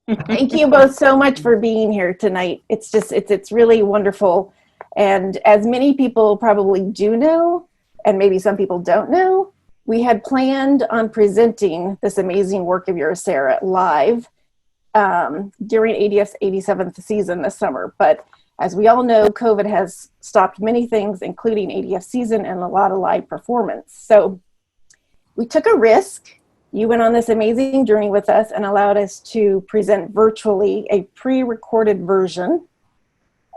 Thank you both so much for being here tonight. It's really wonderful. And as many people probably do know, and maybe some people don't know, we had planned on presenting this amazing work of yours, Sarah, live during ADF's 87th season this summer. But as we all know, COVID has stopped many things, including ADF season and a lot of live performance. So we took a risk. You went on this amazing journey with us and allowed us to present virtually a pre-recorded version.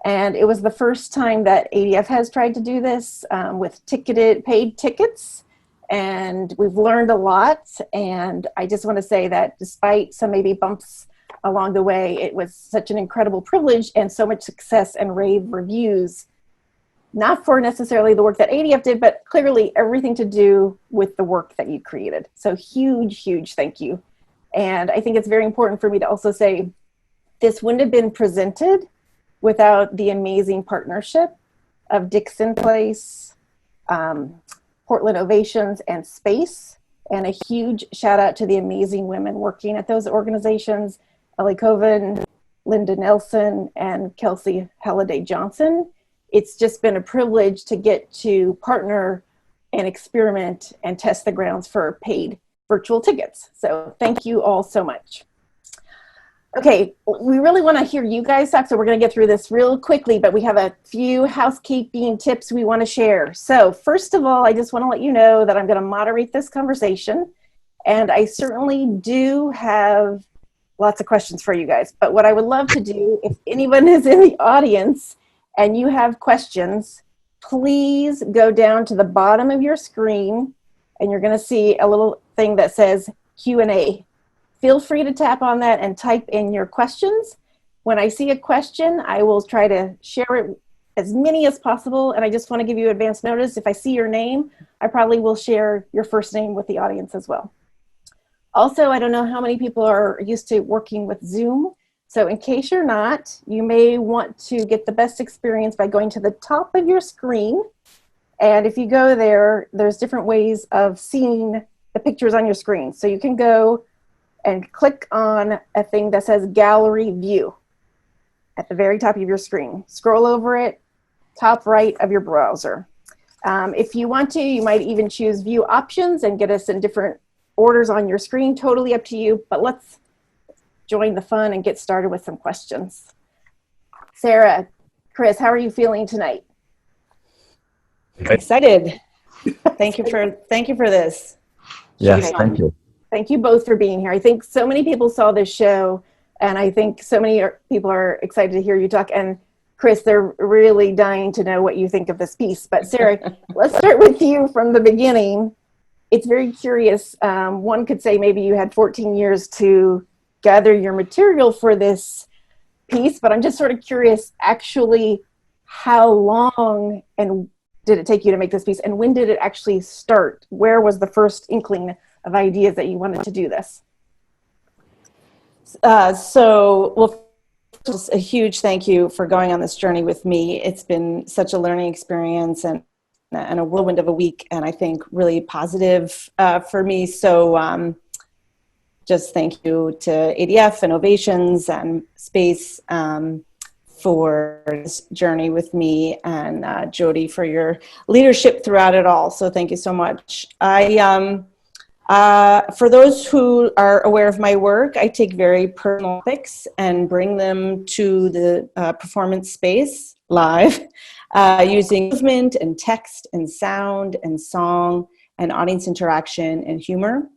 And it was the first time that ADF has tried to do this with paid tickets. And we've learned a lot. And I just want to say that despite some maybe bumps along the way, it was such an incredible privilege and so much success and rave reviews. Not for necessarily the work that ADF did, but clearly everything to do with the work that you created. So huge, huge thank you. And I think it's very important for me to also say this wouldn't have been presented without the amazing partnership of Dixon Place, Portland Ovations, and Space. And a huge shout out to the amazing women working at those organizations, Ellie Coven, Linda Nelson, and Kelsey Halliday Johnson. It's just been a privilege to get to partner and experiment and test the grounds for paid virtual tickets. So thank you all so much. Okay, we really want to hear you guys talk, so we're going to get through this real quickly, but we have a few housekeeping tips we want to share. So first of all, I just want to let you know that I'm going to moderate this conversation, and I certainly do have lots of questions for you guys. But what I would love to do, if anyone is in the audience and you have questions, please go down to the bottom of your screen and you're going to see a little thing that says Q&A. Feel free to tap on that and type in your questions. When I see a question, I will try to share it as many as possible. And I just want to give you advance notice. If I see your name, I probably will share your first name with the audience as well. Also, I don't know how many people are used to working with Zoom. So in case you're not, you may want to get the best experience by going to the top of your screen. And if you go there, there's different ways of seeing the pictures on your screen. So you can go and click on a thing that says Gallery View at the very top of your screen. Scroll over it, top right of your browser. If you want to, you might even choose View Options and get us in different orders on your screen. Totally up to you, but let's join the fun and get started with some questions. Sarah, Chris, how are you feeling tonight? Excited. Thank you for this. Yes, thank you. Thank you both for being here. I think so many people saw this show, and I think so many people are excited to hear you talk. And Chris, they're really dying to know what you think of this piece. But Sarah, let's start with you from the beginning. It's very curious. One could say maybe you had 14 years to gather your material for this piece, but I'm just sort of curious actually how long and did it take you to make this piece, and when did it actually start? Where was the first inkling of ideas that you wanted to do this? Just a huge thank you for going on this journey with me. It's been such a learning experience and a whirlwind of a week, and I think really positive for me. So just thank you to ADF and Ovations and Space for this journey with me, and Jodee for your leadership throughout it all. So thank you so much. For those who are aware of my work, I take very personal topics and bring them to the performance space live using movement and text and sound and song and audience interaction and humor.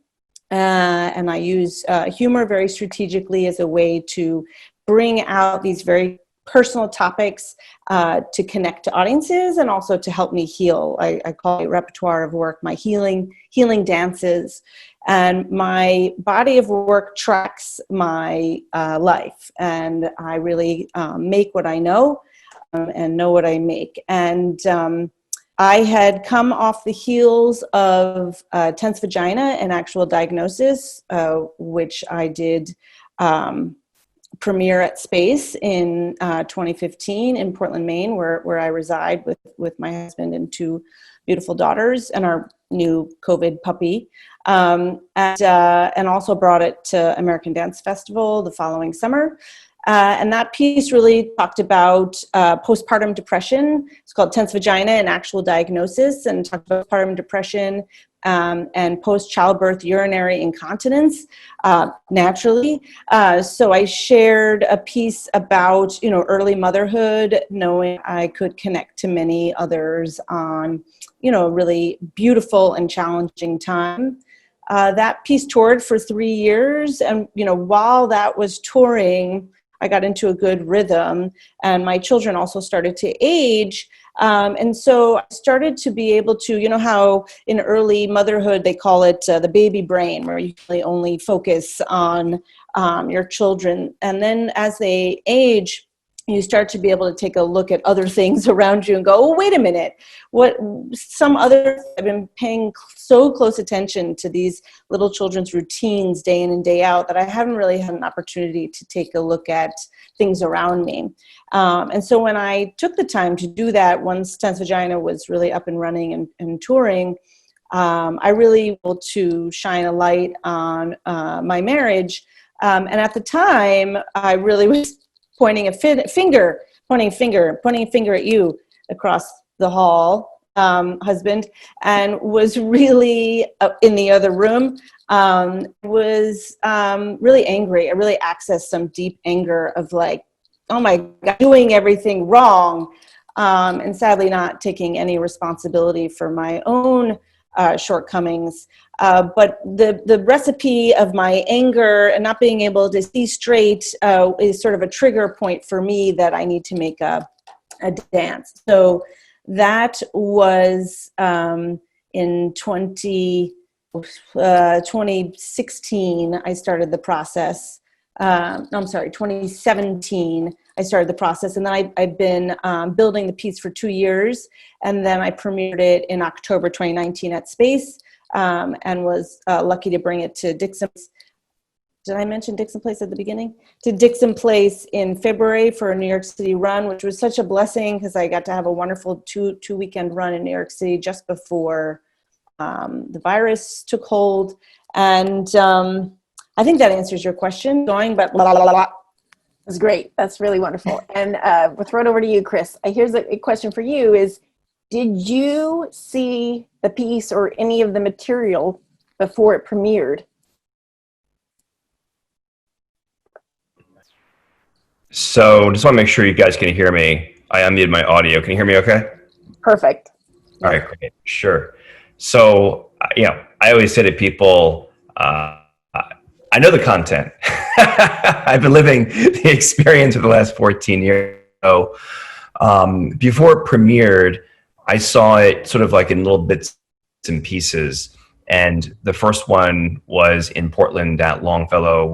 And I use humor very strategically as a way to bring out these very personal topics to connect to audiences and also to help me heal. I call it repertoire of work, my healing dances. And my body of work tracks my life. And I really make what I know and know what I make. And I had come off the heels of tense vagina and actual diagnosis, which I did premiere at Space in 2015 in Portland, Maine, where I reside with my husband and two beautiful daughters and our new COVID puppy. And also brought it to American Dance Festival the following summer. And that piece really talked about postpartum depression. It's called Tense Vagina, an Actual Diagnosis, and talked about postpartum depression and post-childbirth urinary incontinence naturally. So I shared a piece about, early motherhood, knowing I could connect to many others on, a really beautiful and challenging time. That piece toured for 3 years. And, while that was touring, I got into a good rhythm, and my children also started to age. And so I started to be able to, how in early motherhood, they call it the baby brain, where you really only focus on your children. And then as they age, you start to be able to take a look at other things around you and go, oh, wait a minute, I've been paying so close attention to these little children's routines day in and day out that I haven't really had an opportunity to take a look at things around me. And so when I took the time to do that, once Tense Vagina was really up and running and touring, I really able to shine a light on my marriage. And at the time, I really was pointing a finger at you across the hall, husband, and was really in the other room, was really angry. I really accessed some deep anger of like, oh my God, doing everything wrong, and sadly not taking any responsibility for my own shortcomings. But the recipe of my anger and not being able to see straight is sort of a trigger point for me that I need to make a dance. So that was in 2016, I started the process. 2017, I started the process. And then I've been building the piece for 2 years. And then I premiered it in October 2019 at Space, and was lucky to bring it to Dixon. Did I mention Dixon Place at the beginning? To Dixon Place in February for a New York City run, which was such a blessing because I got to have a wonderful two weekend run in New York City just before the virus took hold. And I think that answers your question. But blah, blah, blah, blah. That's great. That's really wonderful. And we'll throw it over to you, Chris. Here's a question for you is, did you see the piece or any of the material before it premiered? So just want to make sure you guys can hear me. I unmuted my audio. Can you hear me okay? Perfect. All right, great. Sure. So, I always say to people, I know the content. I've been living the experience for the last 14 years. So, before it premiered, I saw it sort of like in little bits and pieces. And the first one was in Portland at Longfellow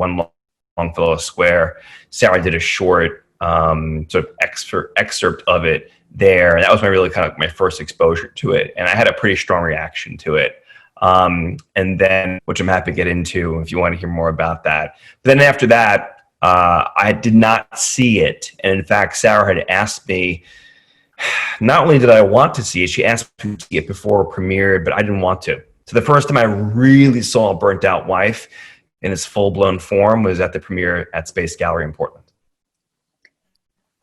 Square. Sara did a short sort of excerpt of it there. And that was really kind of my first exposure to it. And I had a pretty strong reaction to it. And then, which I'm happy to get into if you want to hear more about that. But then after that, I did not see it. And in fact, Sara had asked me, not only did I want to see it, she asked me to see it before it premiered, but I didn't want to. So the first time I really saw a Burnt Out Wife in its full-blown form was at the premiere at Space Gallery in Portland.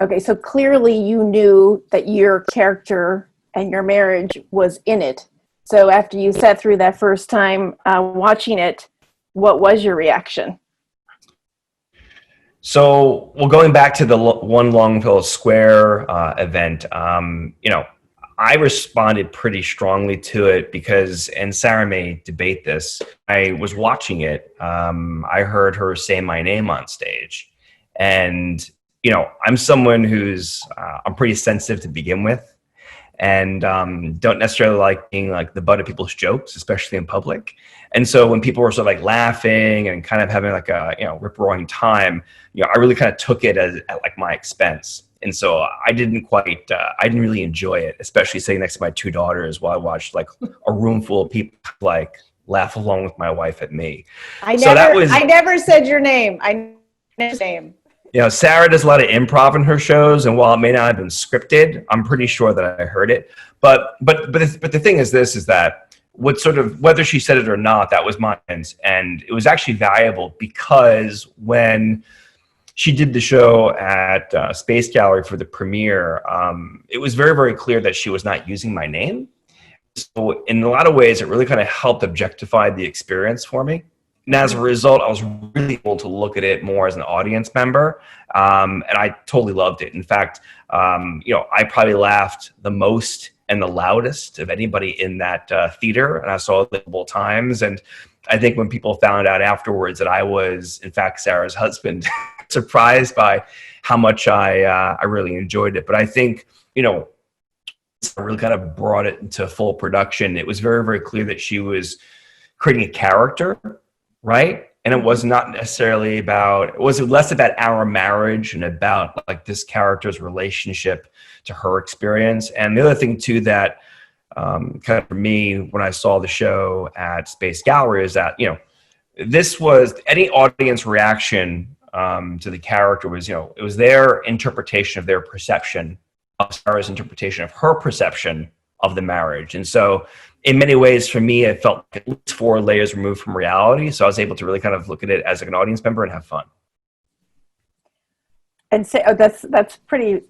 Okay, so clearly you knew that your character and your marriage was in it. So after you sat through that first time watching it, what was your reaction? So, going back to the one Longfellow Square event, I responded pretty strongly to it because, and Sara may debate this, I was watching it. I heard her say my name on stage. And, I'm someone who's, I'm pretty sensitive to begin with, and don't necessarily like being like the butt of people's jokes, especially in public. And so when people were sort of like laughing and kind of having like a, rip-roaring time, I really kind of took it at like my expense. And so I didn't really enjoy it, especially sitting next to my two daughters while I watched like a room full of people like laugh along with my wife at me. I never said your name. I never said your name. You know, Sarah does a lot of improv in her shows, and while it may not have been scripted, I'm pretty sure that I heard it. But the thing is this: is that what sort of, whether she said it or not, that was mine, and it was actually valuable because when she did the show at Space Gallery for the premiere, it was very, very clear that she was not using my name. So in a lot of ways, it really kind of helped objectify the experience for me. And as a result, I was really able to look at it more as an audience member. And I totally loved it. In fact, you know, I probably laughed the most and the loudest of anybody in that theater. And I saw it multiple times. And I think when people found out afterwards that I was, in fact, Sarah's husband, surprised by how much I really enjoyed it. But I think, you know, I really kind of brought it into full production. It was very, very clear that she was creating a character, right? And it was not necessarily about, it was less about our marriage and about like this character's relationship to her experience. And the other thing too that kind of for me, when I saw the show at Space Gallery, is that, you know, this was any audience reaction to the character was, you know, it was their interpretation of their perception of Sarah's interpretation of her perception of the marriage. And so in many ways for me, it felt at least 4 layers removed from reality. So I was able to really kind of look at it as like an audience member and have fun. And say, oh, that's pretty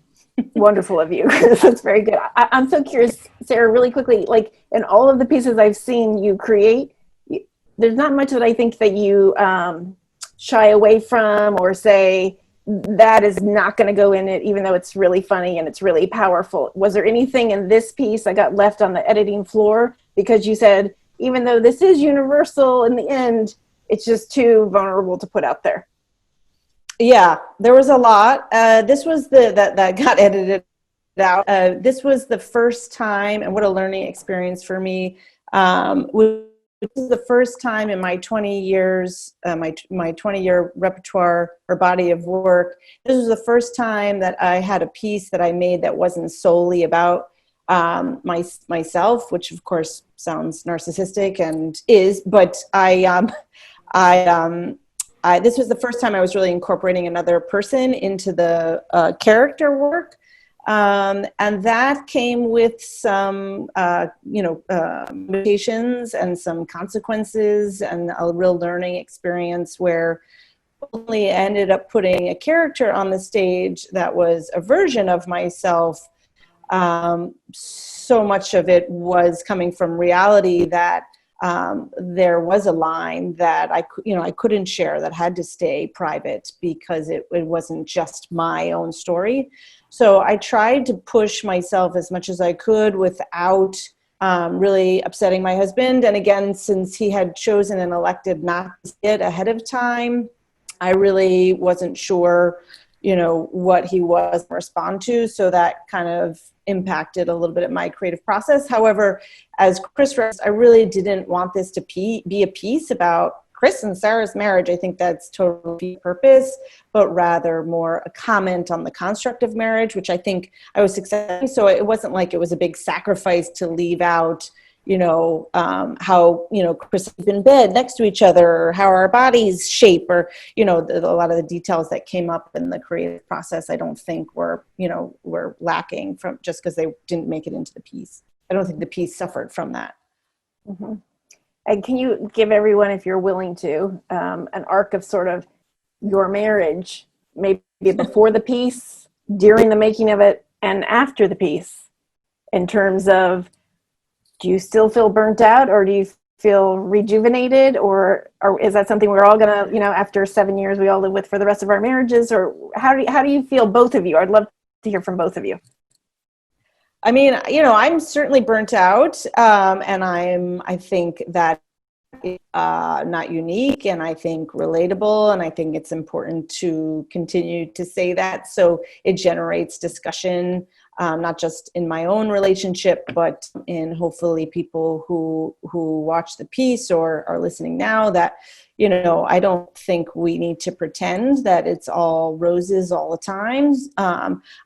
wonderful of you. That's very good. I'm so curious, Sarah, really quickly, like in all of the pieces I've seen you create, there's not much that I think that you shy away from or say that is not going to go in it, even though it's really funny and it's really powerful. Was there anything in this piece that got left on the editing floor because you said, even though this is universal in the end, it's just too vulnerable to put out there? Yeah, there was a lot. This was that got edited out. This was the first time, and what a learning experience for me. This is the first time in my 20 years, my 20-year repertoire or body of work, this was the first time that I had a piece that I made that wasn't solely about myself, which of course sounds narcissistic and is, but this was the first time I was really incorporating another person into the character work. And that came with some, limitations and some consequences and a real learning experience where only ended up putting a character on the stage that was a version of myself. So much of it was coming from reality that there was a line that I couldn't share, that had to stay private because it wasn't just my own story. So I tried to push myself as much as I could without really upsetting my husband. And again, since he had chosen and elected not to see it ahead of time, I really wasn't sure, what he was to respond to. So that kind of impacted a little bit of my creative process. However, as Chris writes, I really didn't want this to be a piece about Chris and Sarah's marriage. I think that's totally the purpose, but rather more a comment on the construct of marriage, which I think I was successful. So it wasn't like it was a big sacrifice to leave out, how, Chris is in bed next to each other, or how our bodies shape, or, a lot of the details that came up in the creative process, I don't think were lacking from just because they didn't make it into the piece. I don't think the piece suffered from that. Mm-hmm. And can you give everyone, if you're willing to, an arc of sort of your marriage, maybe before the piece, during the making of it, and after the piece, in terms of, do you still feel burnt out, or do you feel rejuvenated, or is that something we're all gonna, after 7 years we all live with for the rest of our marriages, or how do you feel, both of you? I'd love to hear from both of you. I mean, I'm certainly burnt out, and I think that not unique, and I think relatable, and I think it's important to continue to say that, so it generates discussion, not just in my own relationship, but in hopefully people who watch the piece or are listening now, that I don't think we need to pretend that it's all roses all the time.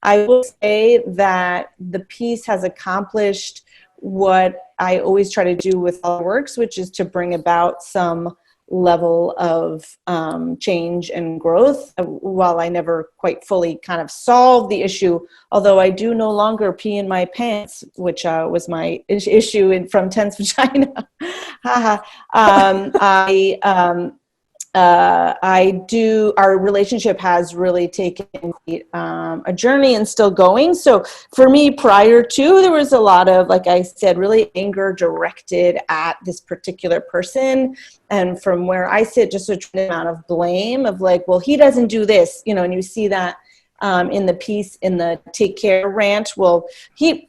I will say that the piece has accomplished what I always try to do with all works, which is to bring about some level of change and growth, while I never quite fully kind of solved the issue, although I do no longer pee in my pants, which was my issue from Tense Vagina. Our relationship has really taken a journey and still going. So for me, prior to, there was a lot of, like I said, really anger directed at this particular person. And from where I sit, just a tremendous amount of blame of like, well, he doesn't do this, and you see that in the piece, in the Take Care rant. Well,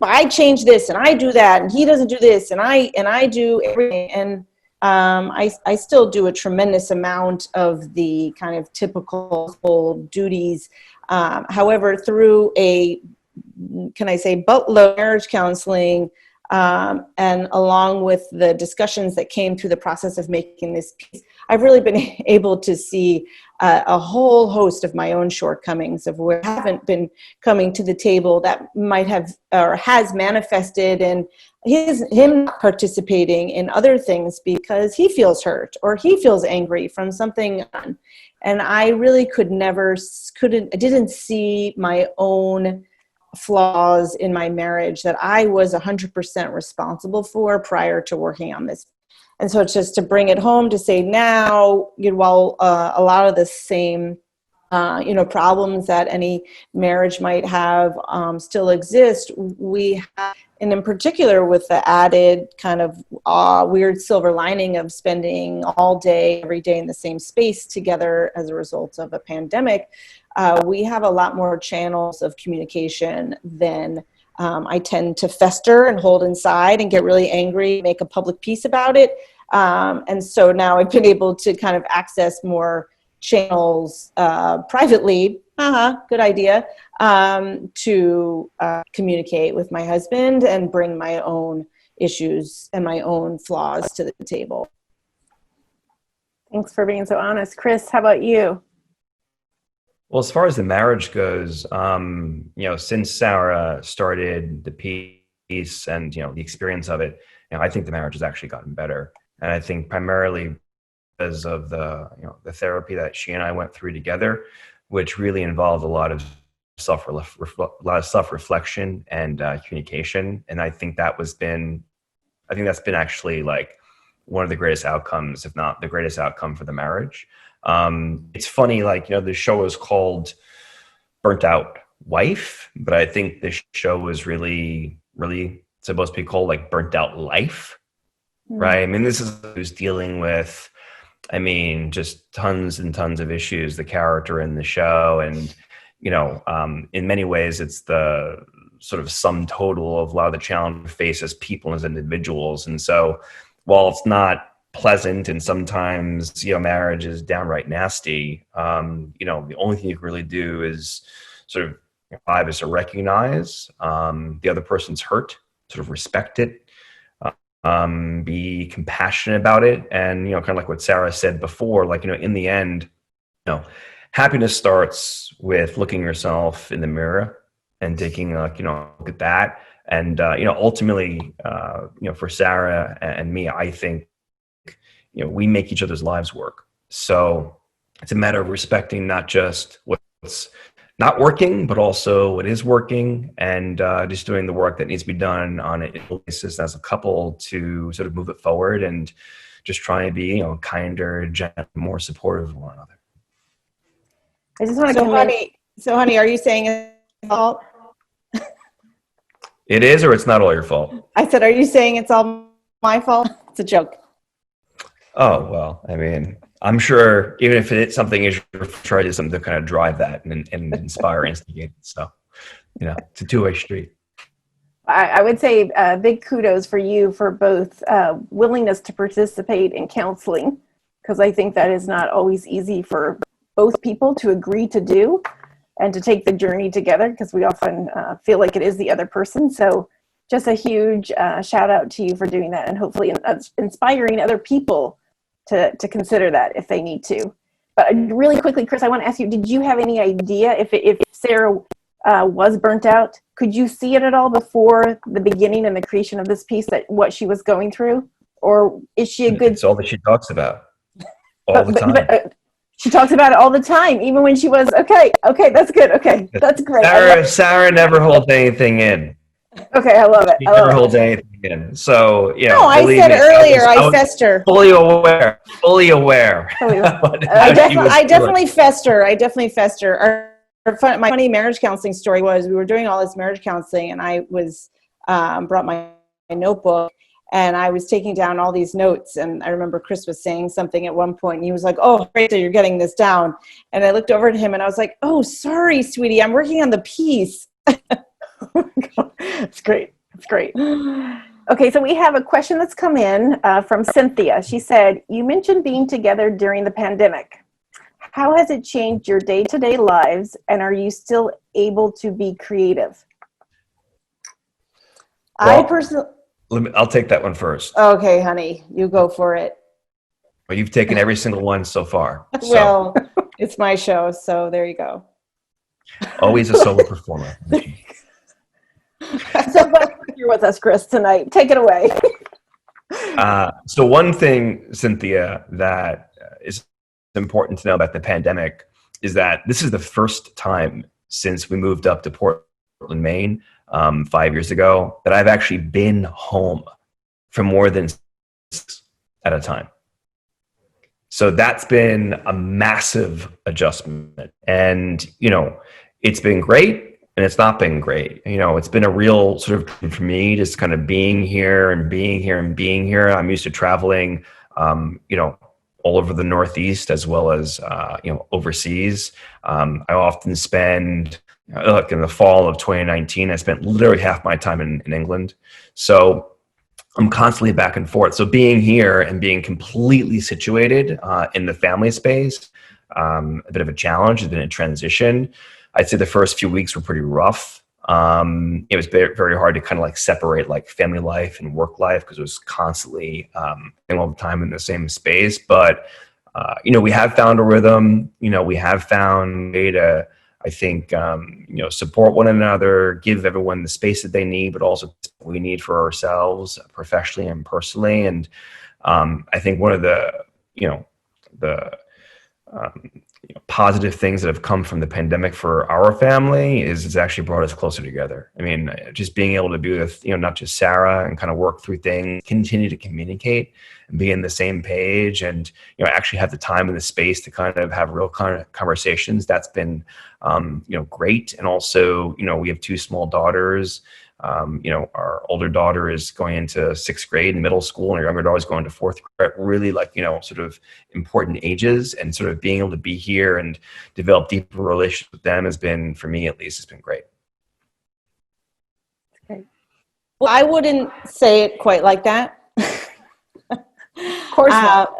I change this and I do that, and he doesn't do this, and I do everything. And I still do a tremendous amount of the kind of typical duties. However, through buttload marriage counseling, and along with the discussions that came through the process of making this piece, I've really been able to see a whole host of my own shortcomings of where I haven't been coming to the table that might have or has manifested in him not participating in other things because he feels hurt or he feels angry from something on. And I really didn't see my own flaws in my marriage that I was 100% responsible for prior to working on this. And so it's just to bring it home to say now, while a lot of the same, problems that any marriage might have still exist, we have, and in particular with the added kind of weird silver lining of spending all day, every day in the same space together as a result of a pandemic, we have a lot more channels of communication than I tend to fester and hold inside and get really angry, make a public piece about it. And so now I've been able to kind of access more channels privately, good idea, to communicate with my husband and bring my own issues and my own flaws to the table. Thanks for being so honest. Chris, how about you? Well, as far as the marriage goes, since Sara started the piece and, the experience of it, I think the marriage has actually gotten better. And I think primarily because of the therapy that she and I went through together, which really involved a lot of self-reflection and communication. And I think that's been actually like one of the greatest outcomes, if not the greatest outcome for the marriage. It's funny, the show is called Burnt Out Wife, but I think this show was really, really supposed to be called like Burnt Out Life, right? I mean, this is who's dealing with, just tons and tons of issues, the character in the show. And, in many ways, it's the sort of sum total of a lot of the challenges we face as people, as individuals. And so while it's not pleasant and sometimes, marriage is downright nasty, the only thing you can really do is sort of is to recognize the other person's hurt, sort of respect it, be compassionate about it. And, kind of like what Sara said before, in the end, happiness starts with looking yourself in the mirror and taking a look at that. And, ultimately, for Sara and me, I think, we make each other's lives work. So it's a matter of respecting not just what's not working, but also what is working, and just doing the work that needs to be done on an individual basis as a couple to sort of move it forward and just try and be, kinder, gentler, more supportive of one another. I just want to So honey, are you saying it's all? It is, or it's not all your fault? I said, are you saying it's all my fault? It's a joke. Oh, well, I'm sure even if it's something is try to do something to kind of drive that and inspire, instigate. So, it's a two-way street. I would say big kudos for you for both willingness to participate in counseling, because I think that is not always easy for both people to agree to do and to take the journey together, because we often feel like it is the other person. So just a huge shout out to you for doing that, and hopefully inspiring other people to consider that if they need to. But really quickly, Chris, I want to ask you, did you have any idea if Sara was burnt out? Could you see it at all before the beginning and the creation of this piece, that what she was going through? Or is she a good... It's all that she talks about. all the time. She talks about it all the time, even when she was, okay, that's good. Okay, that's great. Sarah never holds anything in. Okay, I love it. She never holds anything in. So, No, I said earlier, I fester. Fully aware. I definitely fester. My funny marriage counseling story was, we were doing all this marriage counseling, and I was brought my notebook, and I was taking down all these notes. And I remember Chris was saying something at one point, and he was like, "Oh, great that you're getting this down." And I looked over at him, and I was like, "Oh, sorry, sweetie, I'm working on the piece." It's great. It's great. Okay, so we have a question that's come in from Cynthia. She said, you mentioned being together during the pandemic. How has it changed your day-to-day lives, and are you still able to be creative? Well, I'll take that one first. Okay, honey, you go for it. Well, you've taken every single one so far. So. Well, it's my show, so there you go. Always a solo performer. So glad you're with us, Chris, tonight. Take it away. So one thing, Cynthia, that is important to know about the pandemic is that this is the first time since we moved up to Portland, Maine, 5 years ago, that I've actually been home for more than 6 at a time. So that's been a massive adjustment. And, it's been great. And it's not been great. It's been a real sort of, for me, just kind of being here. I'm used to traveling, all over the Northeast as well as, overseas. I often spend, like in the fall of 2019, I spent literally half my time in England. So I'm constantly back and forth. So being here and being completely situated in the family space, a bit of a challenge. It's been a transition. I'd say the first few weeks were pretty rough. It was very, very hard to kind of like separate like family life and work life because it was constantly all the time in the same space. But, we have found a rhythm. We have found a way to, I think, support one another, give everyone the space that they need, but also what we need for ourselves professionally and personally. And I think one of the positive things that have come from the pandemic for our family is it's actually brought us closer together. I mean, just being able to be with, not just Sarah and kind of work through things, continue to communicate and be on the same page and, actually have the time and the space to kind of have real kind of conversations. That's been, great. And also, we have 2 small daughters. Our older daughter is going into 6th grade in middle school, and our younger daughter is going to 4th grade. Really, sort of important ages, and sort of being able to be here and develop deeper relationships with them has been, for me at least, has been great. Well, I wouldn't say it quite like that. Of course not.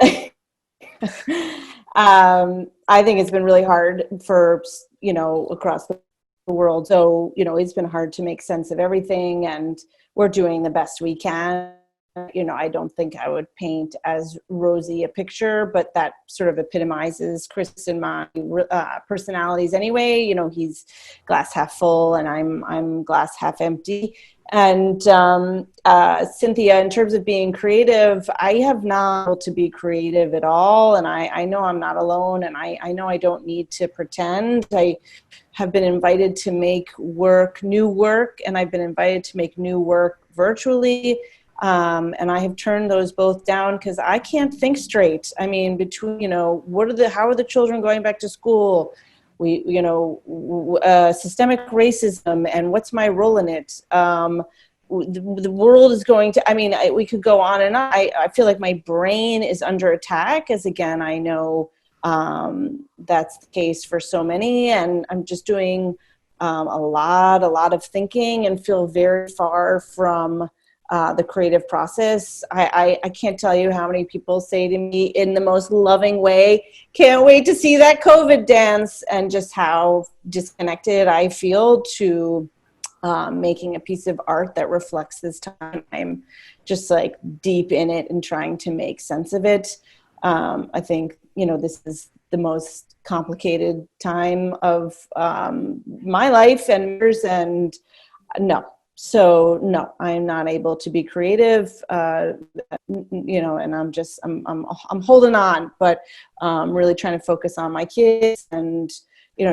I think it's been really hard for across the world. So, it's been hard to make sense of everything, and we're doing the best we can. I don't think I would paint as rosy a picture, but that sort of epitomizes Chris and my personalities anyway. He's glass half full and I'm glass half empty. And Cynthia, in terms of being creative, I have not been able to be creative at all. And I know I'm not alone, and I know I don't need to pretend. I have been invited to make new work, and I've been invited to make new work virtually. And I have turned those both down because I can't think straight. I mean, between, how are the children going back to school? Systemic racism and what's my role in it? The world is going to, we could go on and on. I feel like my brain is under attack, as again, I know that's the case for so many. And I'm just doing a lot of thinking and feel very far from the creative process. I can't tell you how many people say to me in the most loving way, can't wait to see that COVID dance, and just how disconnected I feel to making a piece of art that reflects this time. I'm just like deep in it and trying to make sense of it. I think, this is the most complicated time of my life and yours, and no, So no, I'm not able to be creative, and I'm holding on, but really trying to focus on my kids and,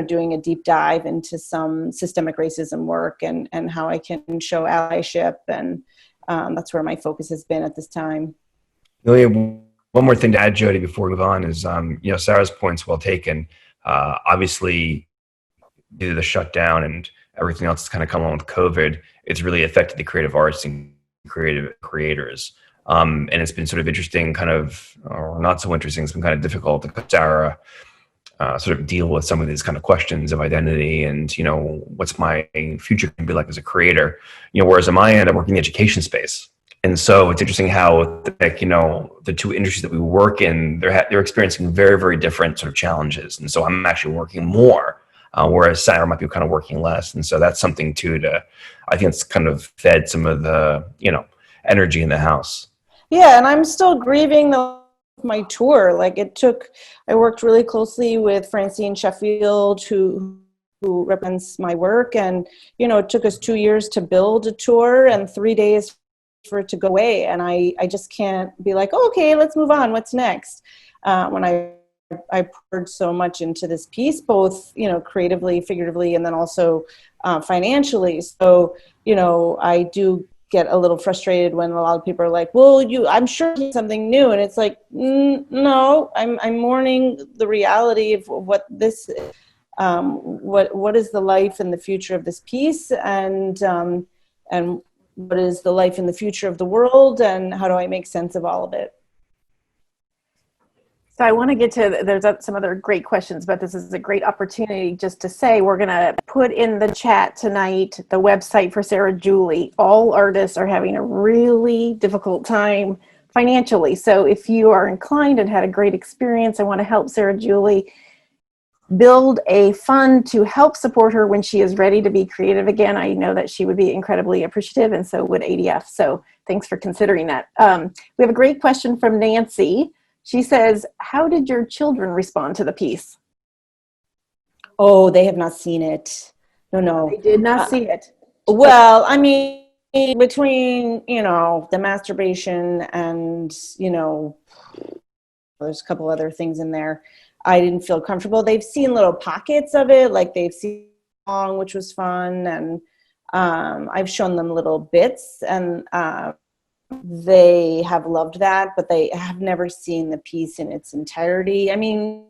doing a deep dive into some systemic racism work and how I can show allyship. And that's where my focus has been at this time. Really, one more thing to add, Jodee, before we move on is, Sarah's point's well taken. Obviously, due to the shutdown and everything else that's kind of come on with COVID, it's really affected the creative arts and creative creators. And it's been sort of interesting, or not so interesting. It's been kind of difficult to Sarah sort of deal with some of these kind of questions of identity and, what's my future going to be like as a creator. Whereas on my end, I work in the education space. And so it's interesting how, the two industries that we work in, they're experiencing very, very different sort of challenges. And so I'm actually working more, whereas Sarah might be kind of working less. And so that's something too I think it's kind of fed some of the, energy in the house. Yeah, and I'm still grieving my tour. I worked really closely with Francine Sheffield, who represents my work. And, it took us 2 years to build a tour and 3 days for it to go away. And I just can't be like, oh, okay, let's move on. What's next? When I poured so much into this piece, both, creatively, figuratively, and then also financially. So, I do get a little frustrated when a lot of people are like, well, I'm sure it's something new. And it's like, no, I'm mourning the reality of what this, what is the life and the future of this piece, and what is the life and the future of the world, and how do I make sense of all of it? So I want to get to, there's some other great questions, but this is a great opportunity just to say, we're going to put in the chat tonight the website for Sara Juli. All artists are having a really difficult time financially. So if you are inclined and had a great experience and want to help Sara Juli build a fund to help support her when she is ready to be creative again, I know that she would be incredibly appreciative, and so would ADF. So thanks for considering that. We have a great question from Nancy. She says, how did your children respond to the piece? Oh, they have not seen it. No. They did not see it. Well, I mean, between, the masturbation and, there's a couple other things in there, I didn't feel comfortable. They've seen little pockets of it, like they've seen a song, which was fun. And I've shown them little bits, and they have loved that, but they have never seen the piece in its entirety. I mean,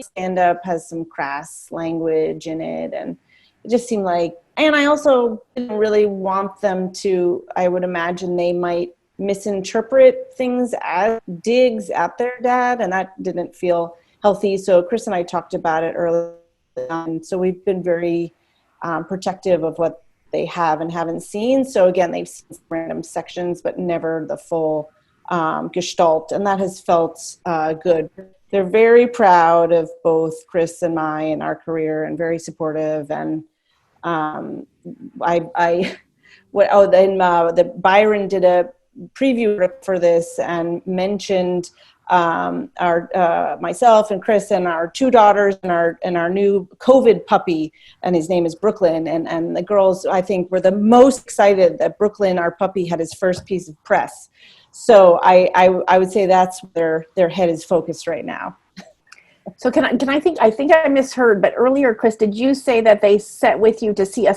stand up has some crass language in it, and it just seemed like, and I also didn't really want them to, I would imagine they might misinterpret things as digs at their dad, and that didn't feel healthy. So Chris and I talked about it earlier on. So we've been very protective of what they have and haven't seen. So again, they've seen random sections, but never the full gestalt. And that has felt good. They're very proud of both Chris and our career, and very supportive. And Byron did a preview for this and mentioned myself and Chris and our two daughters and our new COVID puppy, and his name is Brooklyn. And the girls, I think, were the most excited that Brooklyn, our puppy, had his first piece of press. So I would say that's where their head is focused right now. So I think I misheard, but earlier, Chris, did you say that they sat with you to see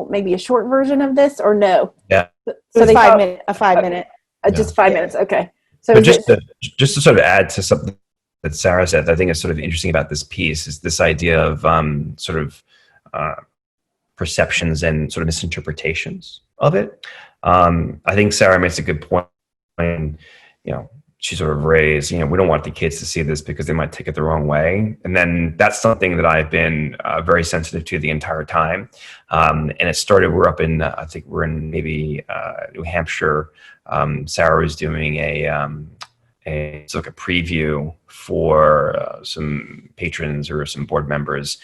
maybe a short version of this, or no? Yeah. So they 5 minute, a 5 minute. Just 5 minutes. Okay. So but just to sort of add to something that Sara said, that I think is sort of interesting about this piece is this idea of perceptions and sort of misinterpretations of it. I think Sara makes a good point when, she sort of raised, we don't want the kids to see this because they might take it the wrong way. And then that's something that I've been very sensitive to the entire time. And it started, we're up in, I think we're in maybe New Hampshire. Sara was doing it's like a preview for some patrons or some board members.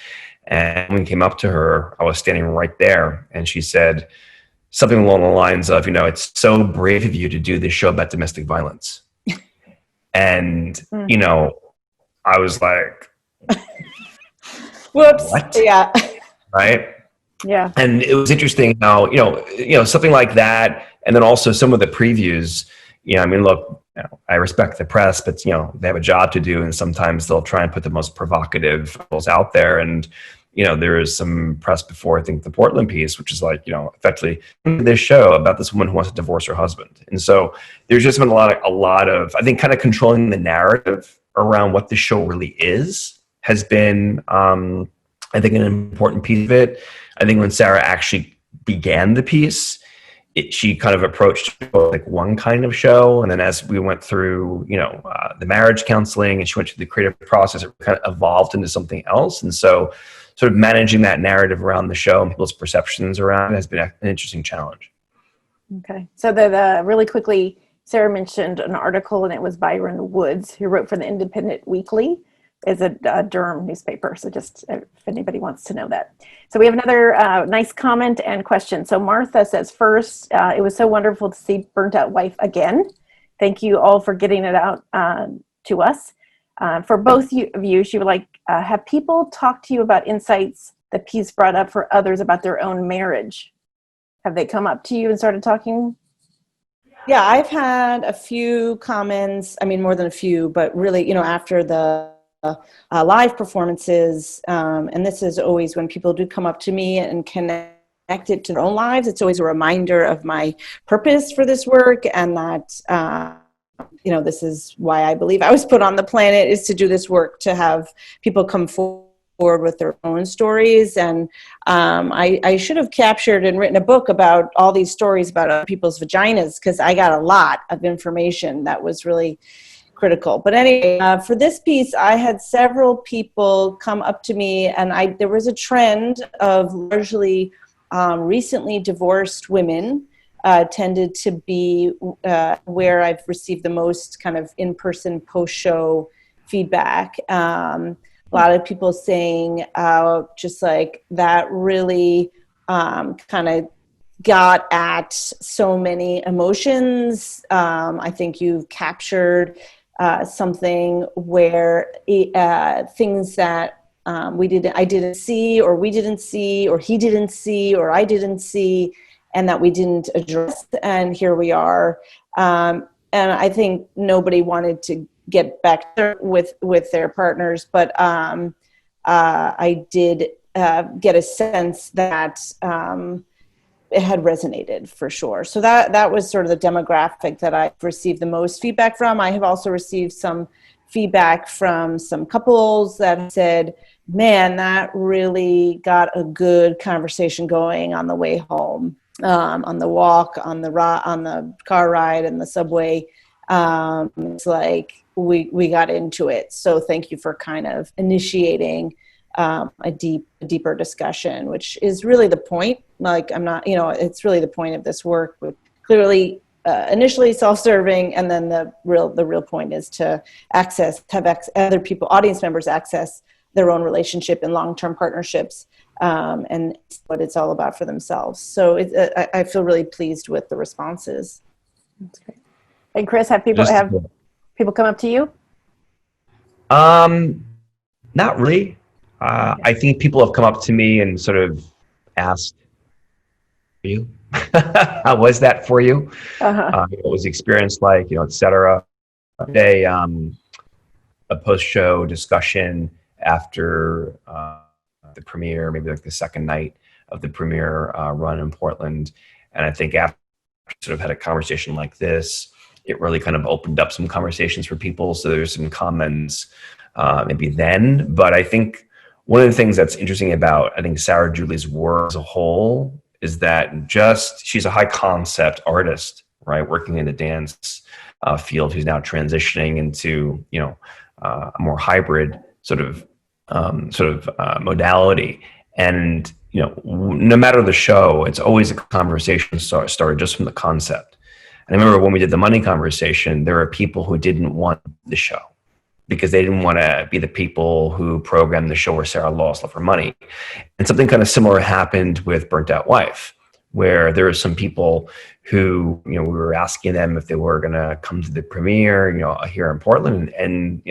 And when we came up to her, I was standing right there, and she said something along the lines of, it's so brave of you to do this show about domestic violence. And, I was like, whoops. what? Yeah. Right. Yeah. And it was interesting how, something like that. And then also some of the previews, I mean, look, I respect the press, but, they have a job to do. And sometimes they'll try and put the most provocative articles out there. And, there is some press before, I think, the Portland piece, which is like, effectively this show about this woman who wants to divorce her husband. And so there's just been a lot of, I think, kind of controlling the narrative around what the show really is has been, I think, an important piece of it. I think when Sara actually began the piece, she kind of approached like one kind of show. And then as we went through, the marriage counseling and she went through the creative process, it kind of evolved into something else. And so sort of managing that narrative around the show and people's perceptions around it has been an interesting challenge. Okay. So the really quickly, Sara mentioned an article, and it was Byron Woods, who wrote for the Independent Weekly. Is a Durham newspaper. So just if anybody wants to know that. So we have another nice comment and question. So Martha says, first, it was so wonderful to see Burnt Out Wife again. Thank you all for getting it out to us. For both of you, she would like, have people talked to you about insights the piece brought up for others about their own marriage? Have they come up to you and started talking? Yeah, I've had a few comments. I mean, more than a few, but really, after the live performances, and this is always when people do come up to me and connect it to their own lives. It's always a reminder of my purpose for this work, and that this is why I believe I was put on the planet, is to do this work, to have people come forward with their own stories. And I should have captured and written a book about all these stories about other people's vaginas, because I got a lot of information that was really critical. But anyway, for this piece, I had several people come up to me, and there was a trend of largely recently divorced women tended to be where I've received the most kind of in-person post-show feedback. A lot of people saying just like that really kind of got at so many emotions. I think you've captured something where things that I didn't see, or we didn't see, or he didn't see, or I didn't see, and that we didn't address, and here we are. And I think nobody wanted to get back with their partners, but I did get a sense that it had resonated for sure. So that was sort of the demographic that I've received the most feedback from. I have also received some feedback from some couples that said, man, that really got a good conversation going on the way home, on the walk, on the car ride, and the subway. It's like we got into it. So thank you for kind of initiating a deeper discussion, which is really the point. Like, I'm not, it's really the point of this work. Clearly, initially self-serving, and then the real point is to have other people, audience members, access their own relationship in long-term partnerships, and what it's all about for themselves. So I feel really pleased with the responses. That's great. And Chris, have people come up to you? Not really. I think people have come up to me and sort of asked, you, how was that for you? What was the experience like, et cetera. A post-show discussion after the premiere, maybe like the second night of the premiere run in Portland. And I think after sort of had a conversation like this, it really kind of opened up some conversations for people. So there's some comments maybe then, but I think one of the things that's interesting about, I think, Sara Juli's work as a whole is that she's a high concept artist, right? Working in the dance field, who's now transitioning into, a more hybrid sort of modality. And, no matter the show, it's always a conversation started just from the concept. And I remember when we did the money conversation, there were people who didn't want the show because they didn't want to be the people who programmed the show where Sara lost love for money. And something kind of similar happened with Burnt Out Wife, where there were some people who, we were asking them if they were going to come to the premiere, here in Portland. And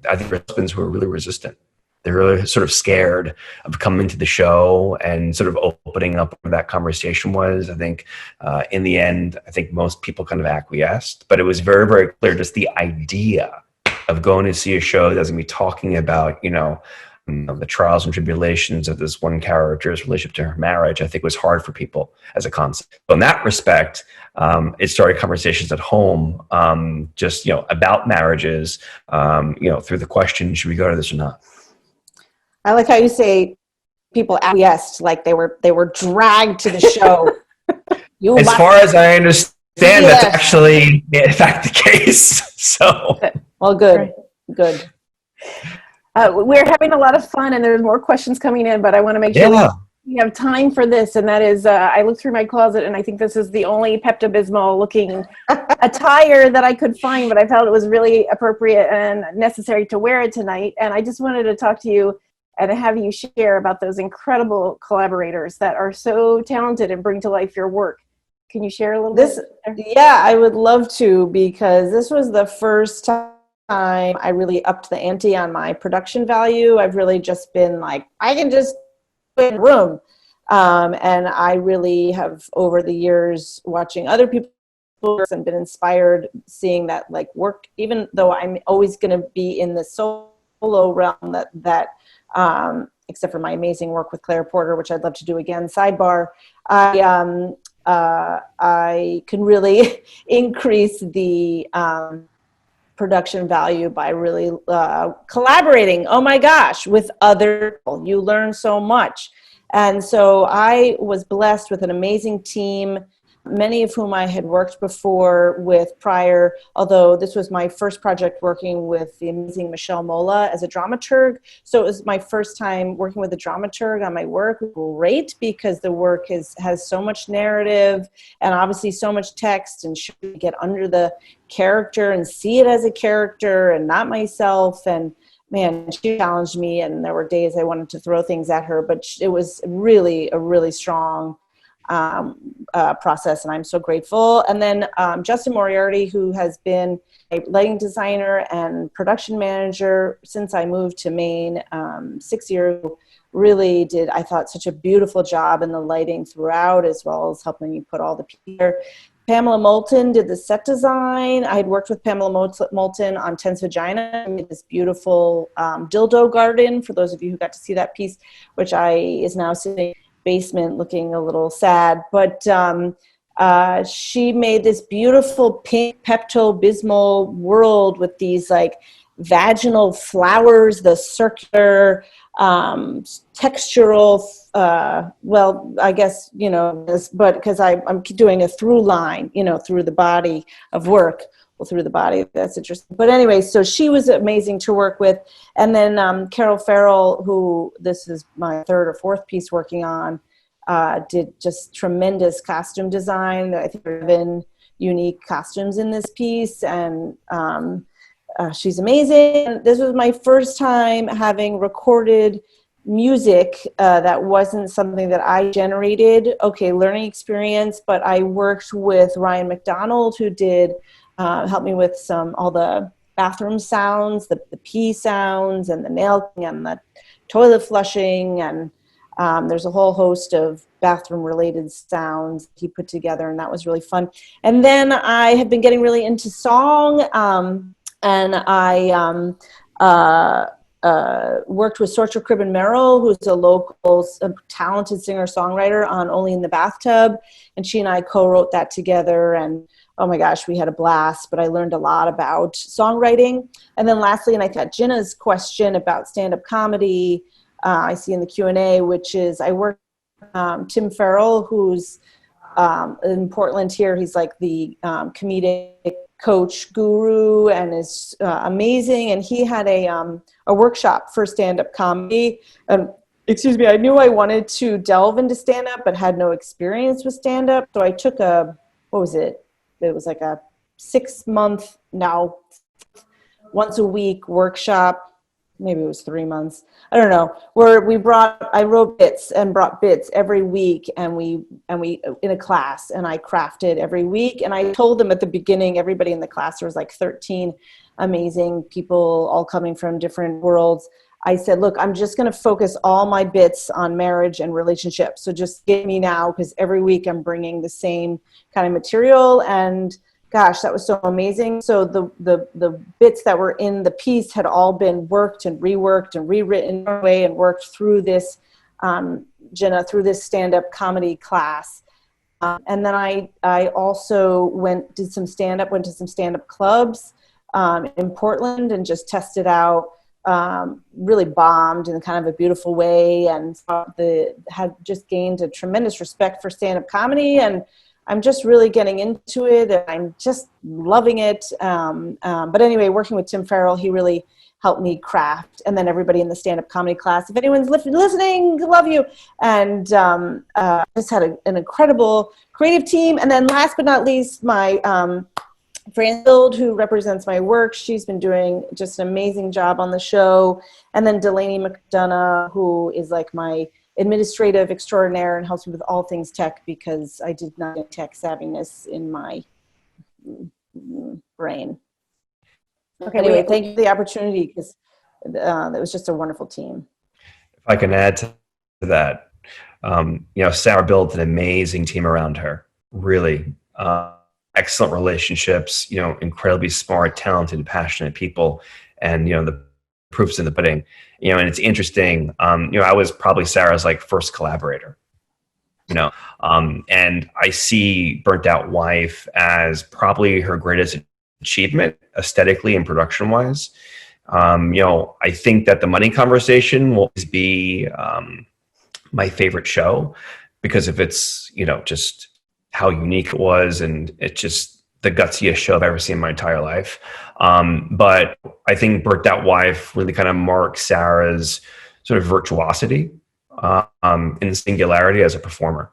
I think their husbands were really resistant. They're really sort of scared of coming to the show and sort of opening up where that conversation was. I think in the end, I think most people kind of acquiesced, but it was very, very clear just the idea of going to see a show that's going to be talking about, the trials and tribulations of this one character's relationship to her marriage, I think was hard for people as a concept. So in that respect, it started conversations at home, just, about marriages, through the question, should we go to this or not? I like how you say people acquiesced, like they were dragged to the show. As far as I understand, that's actually in fact the case. So, well, good. We're having a lot of fun, and there's more questions coming in, but I want to make sure we have time for this, and that is, I looked through my closet, and I think this is the only Pepto-Bismol looking attire that I could find, but I felt it was really appropriate and necessary to wear it tonight, and I just wanted to talk to you and have you share about those incredible collaborators that are so talented and bring to life your work. Can you share a little bit? Yeah, I would love to, because this was the first time I really upped the ante on my production value. I've really just been like, I can just put in a room. And I really have, over the years, watching other people work and been inspired seeing that work, even though I'm always going to be in the solo realm that except for my amazing work with Claire Porter, which I'd love to do again, sidebar, I can really increase the production value by really collaborating, oh my gosh, with other people. You learn so much. And so I was blessed with an amazing team, many of whom I had worked before with prior, although this was my first project working with the amazing Michelle Mola as a dramaturg. So it was my first time working with a dramaturg on my work. Great, because the work has so much narrative and obviously so much text, and should get under the character and see it as a character and not myself. And man, she challenged me, and there were days I wanted to throw things at her, but it was really a really strong process, and I'm so grateful. And then Justin Moriarty, who has been a lighting designer and production manager since I moved to Maine 6 years ago, really did, I thought, such a beautiful job in the lighting throughout, as well as helping me put all the pieces. Pamela Moulton did the set design. I had worked with Pamela Moulton on Tense Vagina, made this beautiful dildo garden, for those of you who got to see that piece, which is now sitting basement looking a little sad, but she made this beautiful pink Pepto-Bismol world with these vaginal flowers, the circular textural, I guess, but because I'm doing a through line, through the body of work. Well, through the body, that's interesting. But anyway, so she was amazing to work with. And then Carol Farrell, who this is my third or fourth piece working on, did just tremendous costume design. I think there have been unique costumes in this piece, and she's amazing. This was my first time having recorded music that wasn't something that I generated. Okay, learning experience, but I worked with Ryan McDonald, who did help me with all the bathroom sounds, the pee sounds, and the nail and the toilet flushing, and there's a whole host of bathroom related sounds he put together, and that was really fun. And then I have been getting really into song, and I worked with Sorcha Cribben Merrill, who's a local talented singer-songwriter, on Only in the Bathtub, and she and I co-wrote that together, and oh my gosh, we had a blast, but I learned a lot about songwriting. And then lastly, and I got Jenna's question about stand-up comedy, I see in the Q&A, which is I work with Tim Farrell, who's in Portland here. He's like the comedic coach guru and is amazing. And he had a workshop for stand-up comedy. Excuse me, I knew I wanted to delve into stand-up, but had no experience with stand-up. So I took it was like a 6-month, now once a week workshop. Maybe it was 3 months. I don't know. Where I wrote bits and brought bits every week, and we in a class, and I crafted every week. And I told them at the beginning, everybody in the class, there was like 13 amazing people all coming from different worlds. I said, look, I'm just going to focus all my bits on marriage and relationships. So just get me now, because every week I'm bringing the same kind of material. And gosh, that was so amazing. So the bits that were in the piece had all been worked and reworked and rewritten away and worked through this, Jenna, through this stand-up comedy class. And then I also did some stand-up, went to some stand-up clubs in Portland and just tested out, really bombed in kind of a beautiful way, and had just gained a tremendous respect for stand-up comedy. And I'm just really getting into it, and I'm just loving it. But anyway, working with Tim Farrell, he really helped me craft, and then everybody in the stand-up comedy class, if anyone's listening, love you. And just had an incredible creative team. And then last but not least, my Franfield, who represents my work, she's been doing just an amazing job on the show. And then Delaney McDonough, who is like my administrative extraordinaire and helps me with all things tech, because I did not get tech savviness in my brain. Okay, anyway, thank you for the opportunity, because it was just a wonderful team. If I can add to that, Sara built an amazing team around her, really. Excellent relationships, incredibly smart, talented, passionate people. And, the proof's in the pudding, and it's interesting. I was probably Sara's first collaborator, and I see Burnt Out Wife as probably her greatest achievement aesthetically and production wise. I think that The Money Conversation will always be my favorite show because of its, just how unique it was, and it's just the gutsiest show I've ever seen in my entire life. But I think Burnt Out Wife really kind of marks Sara's sort of virtuosity in singularity as a performer.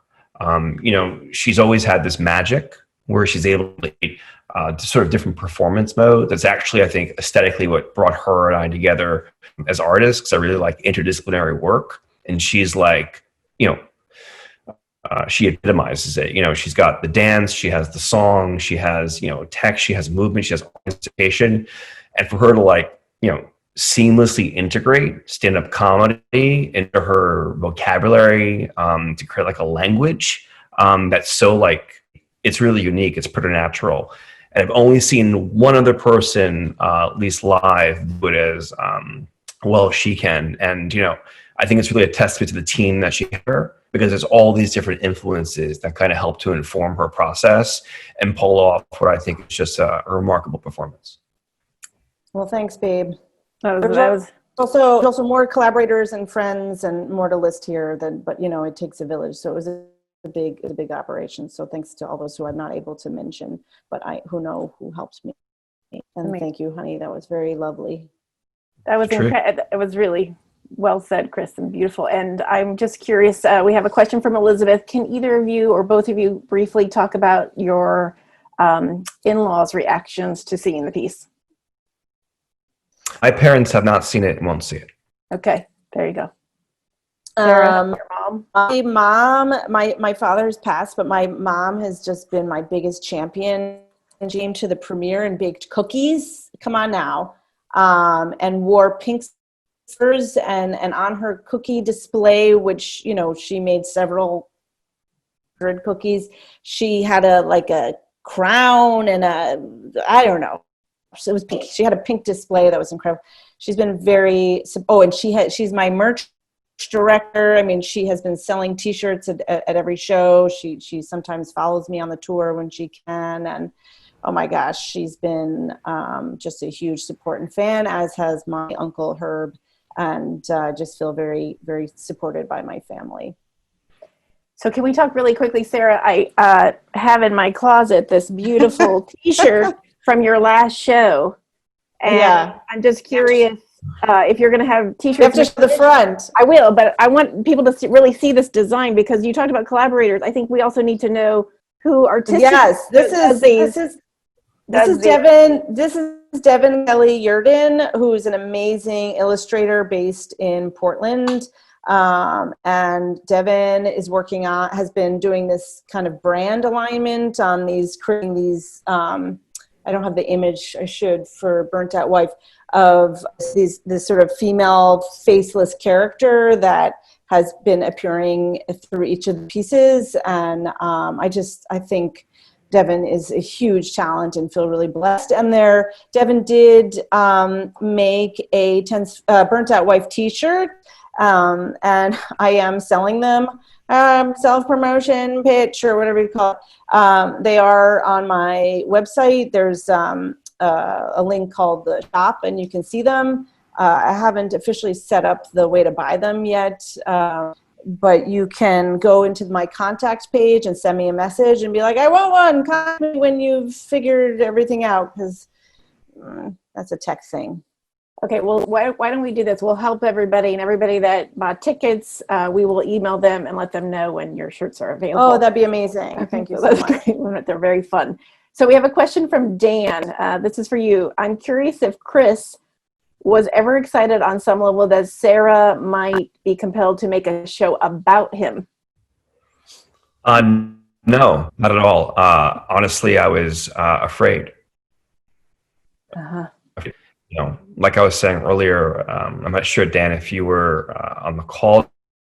She's always had this magic where she's able to sort of different performance mode. That's actually, I think, aesthetically what brought her and I together as artists, because I really like interdisciplinary work. And she's she epitomizes it. She's got the dance, she has the song, she has, text, she has movement, she has participation. And for her to seamlessly integrate stand-up comedy into her vocabulary, to create a language that's so it's really unique, it's preternatural. And I've only seen one other person, at least live, do it as well as she can. And, I think it's really a testament to the team that she had, because there's all these different influences that kind of help to inform her process and pull off what I think is just a remarkable performance. Well, thanks, babe. That was also more collaborators and friends and more to list here, but it takes a village. So it was a big operation. So thanks to all those who I'm not able to mention, but who helped me. And thank you, honey. That was very lovely. That was incredible. It was really well said, Chris, and beautiful. And I'm just curious, we have a question from Elizabeth. Can either of you or both of you briefly talk about your in-laws' reactions to seeing the piece? My parents have not seen it and won't see it. Okay, there you go. Sarah, your mom? My father's passed, but my mom has just been my biggest champion. And she came to the premiere and baked cookies. Come on now. And wore pink slippers, and on her cookie display, which, she made several hundred cookies, she had a crown and I don't know. It was pink. She had a pink display that was incredible. She's been and she's my merch director. I mean, she has been selling t-shirts at every show. She sometimes follows me on the tour when she can. And oh my gosh, she's been just a huge support and fan, as has my uncle Herb, and just feel very, very supported by my family. So can we talk really quickly, Sarah? I have in my closet this beautiful t-shirt from your last show. And yeah. I'm just curious if you're going to have t-shirts. You have to show the front. I will, but I want people to really see this design, because you talked about collaborators. I think we also need to know who artistic. Yes, this is Devin Kelly Yurden, who's an amazing illustrator based in Portland. And Devin has been doing this kind of brand alignment on creating these I don't have the image, I should, for Burnt Out Wife, of this sort of female faceless character that has been appearing through each of the pieces. And I think Devin is a huge talent and feel really blessed. And Devin did make a Burnt Out Wife t-shirt, and I am selling them. Self-promotion pitch or whatever you call it. They are on my website. There's a link called the shop, and you can see them. I haven't officially set up the way to buy them yet, but you can go into my contact page and send me a message and be like, I want one. Contact me when you've figured everything out, because that's a tech thing. Okay, well, why don't we do this? We'll help everybody, and everybody that bought tickets, we will email them and let them know when your shirts are available. Oh, that'd be amazing. Okay, thank you so much. Great. They're very fun. So we have a question from Dan. This is for you. I'm curious if Chris was ever excited on some level that Sara might be compelled to make a show about him. No, not at all. Honestly, I was afraid. Uh-huh. Like I was saying earlier, I'm not sure, Dan, if you were on the call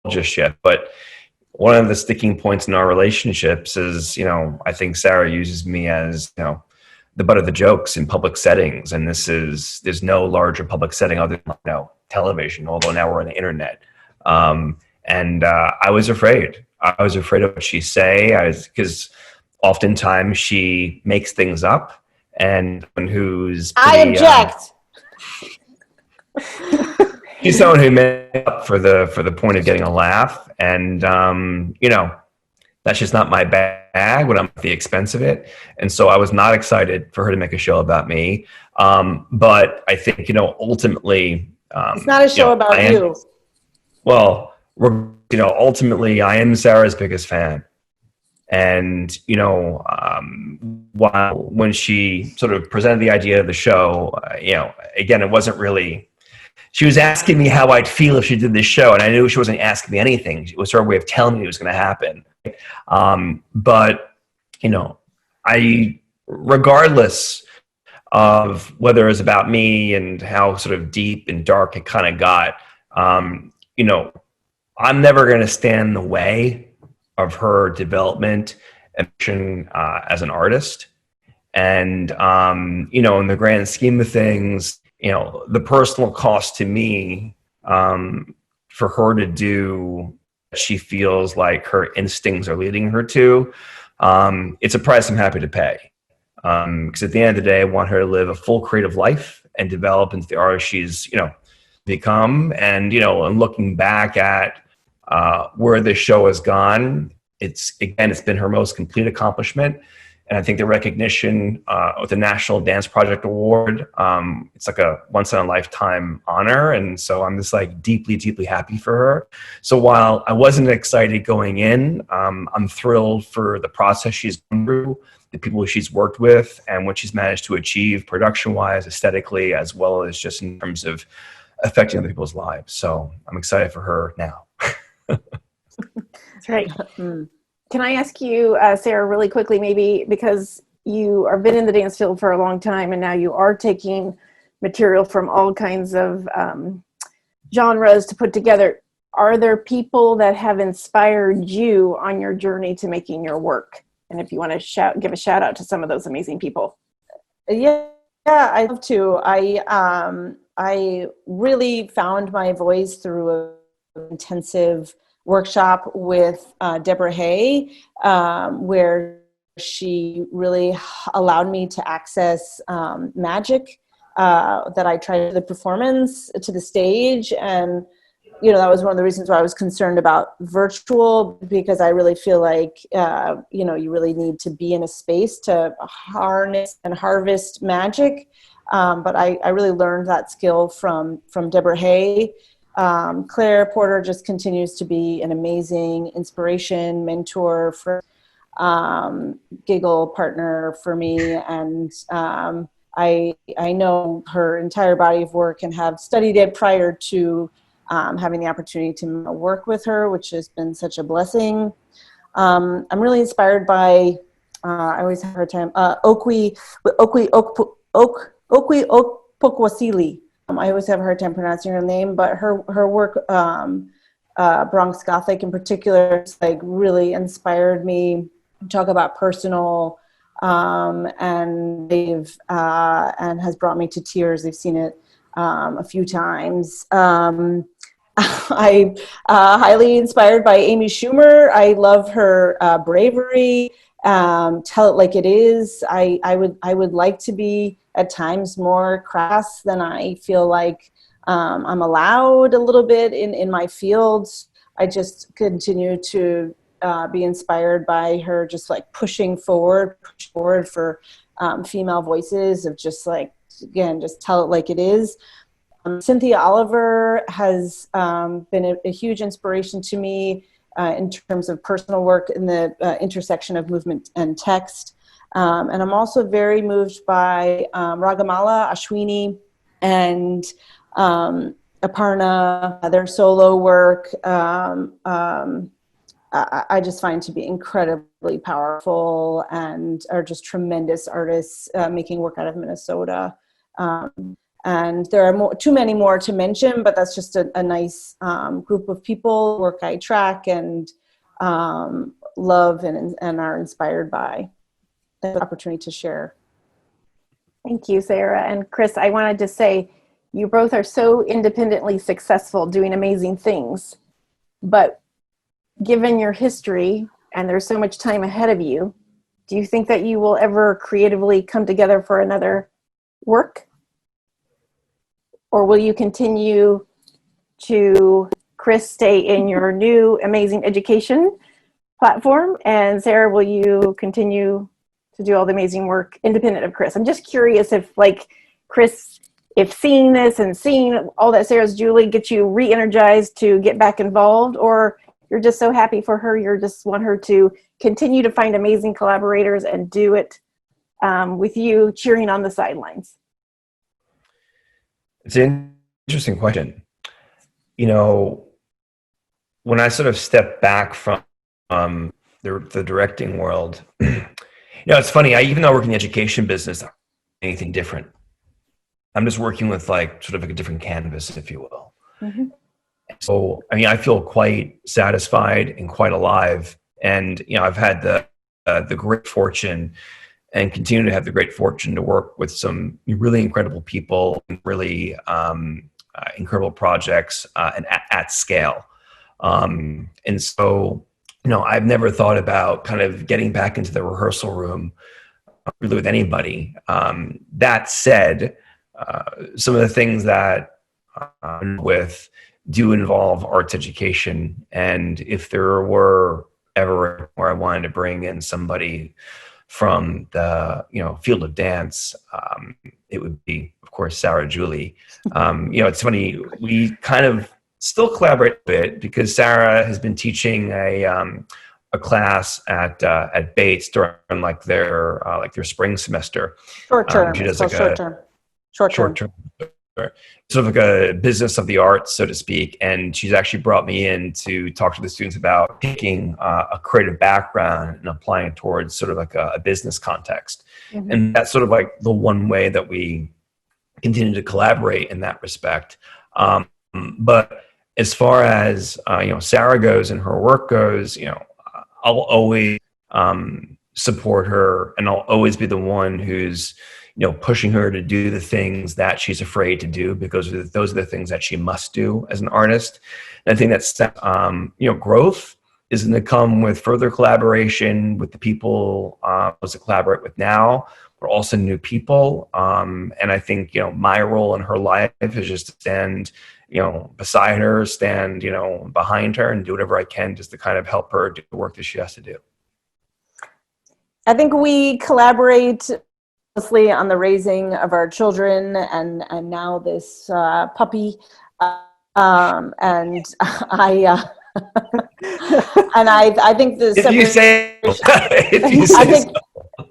just yet, but one of the sticking points in our relationships is, I think Sara uses me as, the butt of the jokes in public settings. And there's no larger public setting other than, television, although now we're on the internet. And I was afraid. I was afraid of what she'd say, because oftentimes she makes things up, and who's I object. She's someone who made up for the point of getting a laugh, and that's just not my bag when I'm at the expense of it. And so I was not excited for her to make a show about me. But I think ultimately, it's not a show about you. Well, ultimately, I am Sara's biggest fan. And, when she sort of presented the idea of the show, again, it wasn't really, she was asking me how I'd feel if she did this show. And I knew she wasn't asking me anything. It was her way of telling me it was going to happen. But, regardless of whether it was about me and how sort of deep and dark it kind of got, I'm never going to stand in the way of her development and as an artist. And, in the grand scheme of things, the personal cost to me, for her to do what she feels like her instincts are leading her to, it's a price I'm happy to pay. Because at the end of the day, I want her to live a full creative life and develop into the artist she's, become. And, and looking back at, where this show has gone, it's been her most complete accomplishment. And I think the recognition with the National Dance Project Award, it's like a once in a lifetime honor. And so I'm just like deeply, deeply happy for her. So while I wasn't excited going in, I'm thrilled for the process she's gone through, the people she's worked with, and what she's managed to achieve production wise, aesthetically, as well as just in terms of affecting other people's lives. So I'm excited for her now. That's right. Can I ask you, Sara, really quickly, maybe because you have been in the dance field for a long time and now you are taking material from all kinds of genres to put together. Are there people that have inspired you on your journey to making your work? And if you want to give a shout out to some of those amazing people. Yeah, I'd love to. I really found my voice through an intensive workshop with Deborah Hay, where she really allowed me to access magic that I tried the performance to the stage. And, that was one of the reasons why I was concerned about virtual, because I really feel like, you really need to be in a space to harness and harvest magic. But I really learned that skill from Deborah Hay. Claire Porter just continues to be an amazing inspiration, mentor, giggle partner for me. And I know her entire body of work and have studied it prior to having the opportunity to work with her, which has been such a blessing. I'm really inspired by I always have a hard time. Okwekwasili. I always have a hard time pronouncing her name, but her work, Bronx Gothic in particular, like really inspired me. Talk about personal, and and has brought me to tears. I've seen it a few times. I highly inspired by Amy Schumer. I love her bravery. Tell it like it is. I would like to be at times more crass than I feel like I'm allowed a little bit in my fields. I just continue to be inspired by her, just like push forward for female voices of just like, again, just tell it like it is. Cynthia Oliver has been a huge inspiration to me in terms of personal work in the intersection of movement and text. And I'm also very moved by Ragamala, Ashwini, and Aparna, their solo work. I just find to be incredibly powerful and are just tremendous artists making work out of Minnesota. And there are too many more to mention, but that's just a nice group of people, work I track and love and are inspired by. The opportunity to share. Thank you, Sara. And Chris, I wanted to say, you both are so independently successful doing amazing things, but given your history and there's so much time ahead of you, do you think that you will ever creatively come together for another work? Or will you continue to, Chris, stay in your new amazing education platform? And Sara, will you continue to do all the amazing work independent of Chris? I'm just curious if, like, Chris, if seeing this and seeing all that Sara's Juli gets you re-energized to get back involved, or you're just so happy for her, you just want her to continue to find amazing collaborators and do it with you cheering on the sidelines? It's an interesting question. You know, when I sort of step back from the directing world, it's funny. Even though I work in the education business, anything different. I'm just working with like sort of like a different canvas, if you will. Mm-hmm. So, I feel quite satisfied and quite alive. And, I've had the great fortune and continue to have the great fortune to work with some really incredible people, really incredible projects and at scale. And so, I've never thought about kind of getting back into the rehearsal room really with anybody. That said, some of the things that I'm with do involve arts education. And if there were ever where I wanted to bring in somebody from the field of dance, it would be, of course, Sara Juli. It's funny, we kind of still collaborate a bit because Sara has been teaching a class at Bates during like their spring semester. Short term. She does short term. Sort of like a business of the arts, so to speak. And she's actually brought me in to talk to the students about taking a creative background and applying it towards sort of like a business context. Mm-hmm. And that's sort of like the one way that we continue to collaborate in that respect. But as far as, Sara goes and her work goes, I'll always support her, and I'll always be the one who's, pushing her to do the things that she's afraid to do, because those are the things that she must do as an artist. And I think that's, growth is going to come with further collaboration with the people I collaborate with now, but also new people. And I think, my role in her life is just to stand, beside her, stand, behind her, and do whatever I can just to kind of help her do the work that she has to do. I think we collaborate mostly on the raising of our children and now this puppy. And I think the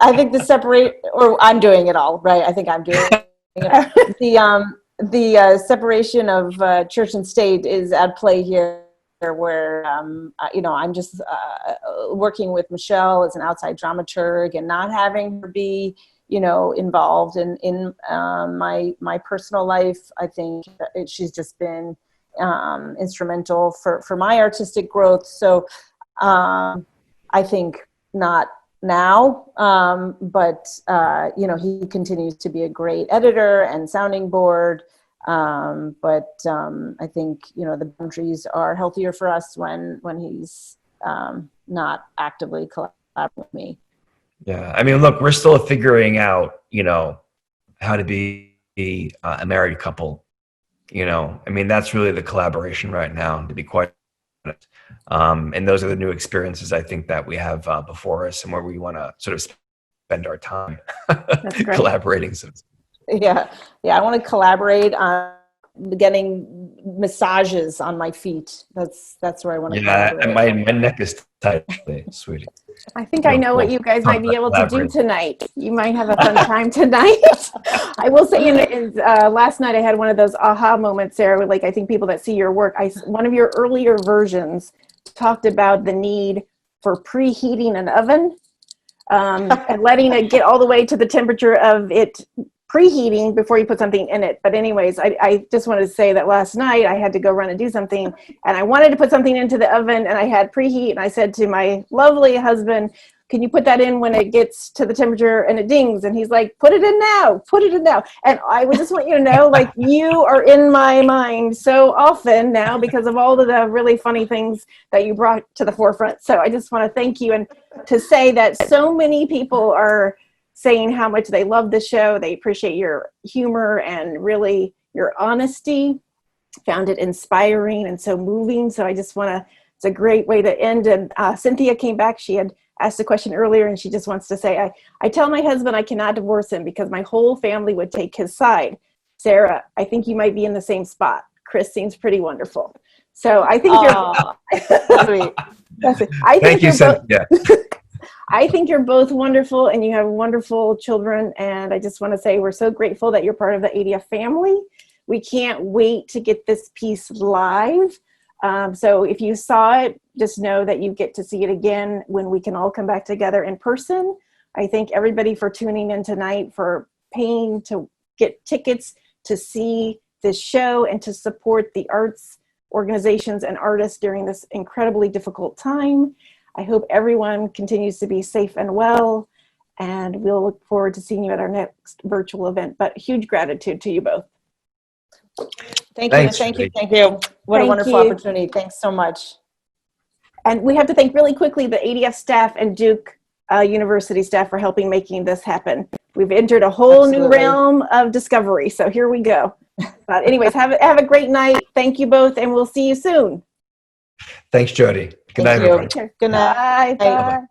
I think the separate, or I'm doing it all, right? I think I'm doing it. The separation of church and state is at play here. where I'm just working with Michelle as an outside dramaturg and not having her be involved in my personal life. I think she's just been instrumental for my artistic growth. So I think not now, but he continues to be a great editor and sounding board. But I think the boundaries are healthier for us when he's not actively collaborating with me. Yeah, I mean, look, we're still figuring out, how to be a married couple. I mean, that's really the collaboration right now, to be quite honest. And those are the new experiences I think that we have before us, and where we want to sort of spend our time collaborating. Yeah. I want to collaborate on getting massages on my feet. That's where I want to collaborate. And my neck is tight, sweetie. I think I know what you guys might be able to do tonight. You might have a fun time tonight. I will say, last night I had one of those aha moments, Sarah, with I think people that see your work. One of your earlier versions talked about the need for preheating an oven and letting it get all the way to the temperature of it preheating before you put something in it. But anyways, I just wanted to say that last night I had to go run and do something, and I wanted to put something into the oven, and I had preheat, and I said to my lovely husband, can you put that in when it gets to the temperature and it dings? And he's like, put it in now. And I would just want you to know, you are in my mind so often now because of all of the really funny things that you brought to the forefront. So I just want to thank you, and to say that so many people are saying how much they love the show. They appreciate your humor and really your honesty. Found it inspiring and so moving. So I just it's a great way to end. And Cynthia came back. She had asked a question earlier, and she just wants to say, I tell my husband I cannot divorce him because my whole family would take his side. Sarah, I think you might be in the same spot. Chris seems pretty wonderful. So I think you're sweet. Thank you, Cynthia. I think you're both wonderful, and you have wonderful children. And I just want to say we're so grateful that you're part of the ADF family. We can't wait to get this piece live. So if you saw it, just know that you get to see it again when we can all come back together in person. I thank everybody for tuning in tonight, for paying to get tickets to see this show and to support the arts organizations and artists during this incredibly difficult time. I hope everyone continues to be safe and well, and we'll look forward to seeing you at our next virtual event. But huge gratitude to you both. Thank you. What a wonderful opportunity. Thanks so much. And we have to thank really quickly the ADF staff and Duke University staff for helping making this happen. We've entered a whole new realm of discovery. So here we go. But anyways, have a great night. Thank you both, and we'll see you soon. Thanks, Jodee. Good night, everybody. Good night. Bye.